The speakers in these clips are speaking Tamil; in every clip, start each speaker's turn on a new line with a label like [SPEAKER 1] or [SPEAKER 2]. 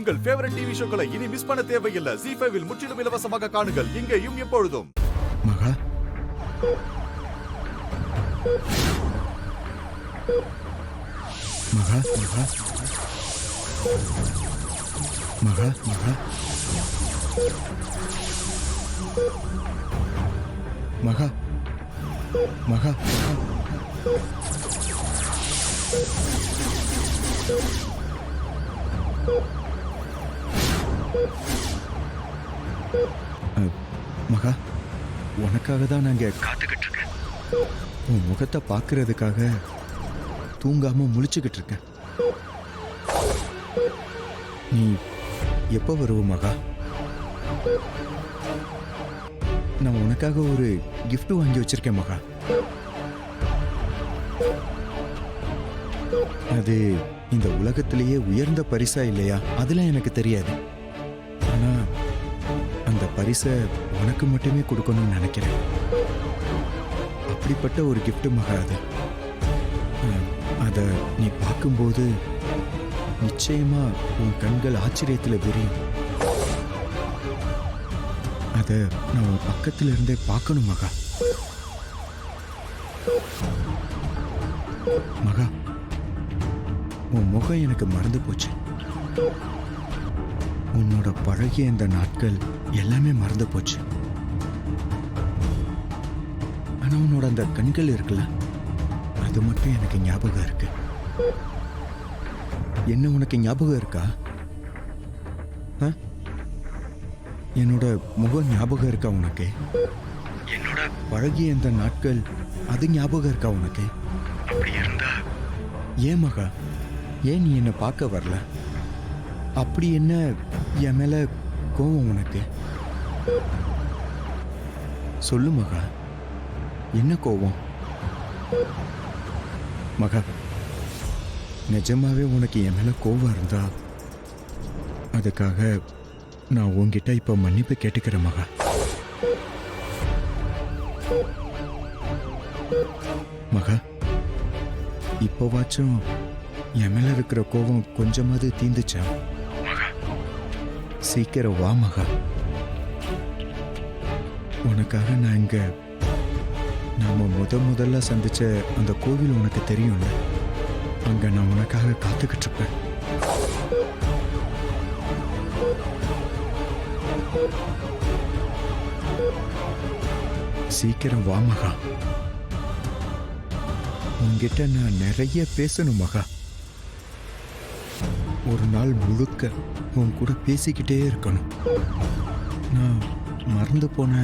[SPEAKER 1] உங்கள் ஃபேவரட் டிவி ஷோக்களை இனி மிஸ் பண்ண தேவையில்லை. ZEE5 இல் முற்றிலும் இலவசமாக காணுங்கள், இங்கேயும் எப்பொழுதும்.
[SPEAKER 2] மகா, மகா, மகா, மகா, மகா, மகா, மகா, மகா, உனக்காக தான் நாங்க காத்துக்கிட்டு இருக்கேன். உன் முகத்தை பார்க்கறதுக்காக தூங்காம முழிச்சுக்கிட்டு இருக்கேன். நீ எப்போ வருவ மகா? நான் உனக்காக ஒரு gift வாங்கி வச்சிருக்கேன் மகா. அது இந்த உலகத்திலேயே உயர்ந்த பரிசா இல்லையா அதெல்லாம் எனக்கு தெரியாது. ஆனா அந்த பரிசை உனக்கு மட்டுமே கொடுக்கணும்னு நினைக்கிறேன். அப்படிப்பட்ட ஒரு gift மகா அது. அதை நீ பார்க்கும்போது நிச்சயமா உன் கண்கள் ஆச்சரியத்தில் விரியும். அதை நான் உன் பக்கத்துல இருந்தே பார்க்கணும் மகா. மகா, உன் முகம் எனக்கு மறந்து போச்சு. உன்னோட பழகிய இந்த நாட்கள் எல்லாமே மறந்து போச்சு. ஆனா உன்னோட அந்த கண்கள் இருக்குல்ல, அது மட்டும் எனக்கு ஞாபகம் இருக்கு. என்ன உனக்கு ஞாபகம் இருக்கா? என்னோட முகம் ஞாபகம் இருக்கா உனக்கு? என்னோட பழகிய இந்த நாட்கள் அது ஞாபகம் இருக்கா உனக்கு? அப்படி இருந்தா ஏன் மகா, ஏன் நீ என்னை பார்க்க வரல? அப்படி என்ன என் மேல கோவம் உனக்கு? சொல்லு மகா, என்ன கோவம்? மகா, நிஜமாவே உனக்கு என் மேல கோவம் இருந்தா அதுக்காக நான் உன்கிட்ட இப்ப மன்னிப்பு கேட்டுக்கிறேன் மகா. மகா, இப்போவாச்சும் என் மேல இருக்கிற கோவம் கொஞ்சமாவது தீந்துச்சா? சீக்கிரம் வா மகா. உனக்காக நான் இங்க நாம முதல்ல சந்திச்ச அந்த கோவில் உனக்கு தெரியும்ல, அங்க நான் உனக்காக காத்துக்கிட்டு இருப்பேன். சீக்கிரம் வா மகா. உன்கிட்ட நான் நிறைய பேசணும் மகா. ஒரு நாள் முழுக்க உன் கூட பேசிக்கிட்டே இருக்கணும். நான் மறந்து போன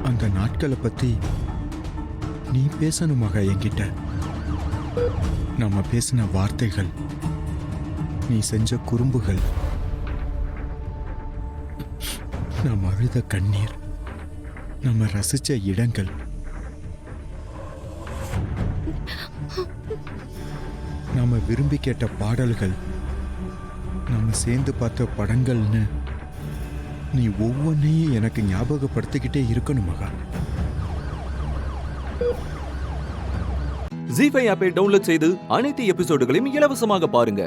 [SPEAKER 2] அந்த நாட்களை பத்தி நீ பேசணும் மகா என்கிட்ட. நம்ம பேசின வார்த்தைகள், நீ செஞ்ச குறும்புகள், நாம் அழுத கண்ணீர், நம்ம ரசிச்ச இடங்கள், நாம விரும்பி கேட்ட பாடல்கள், நம்ம சேர்ந்து பார்த்த படங்கள்னு நீ ஒவ்வொன்றையும் எனக்கு ஞாபகப்படுத்திக்கிட்டே இருக்கணும் மகா.
[SPEAKER 3] ZEE5 ஆப்பை டவுன்லோட் செய்து அனைத்து எபிசோடுகளையும் இலவசமாக பாருங்க.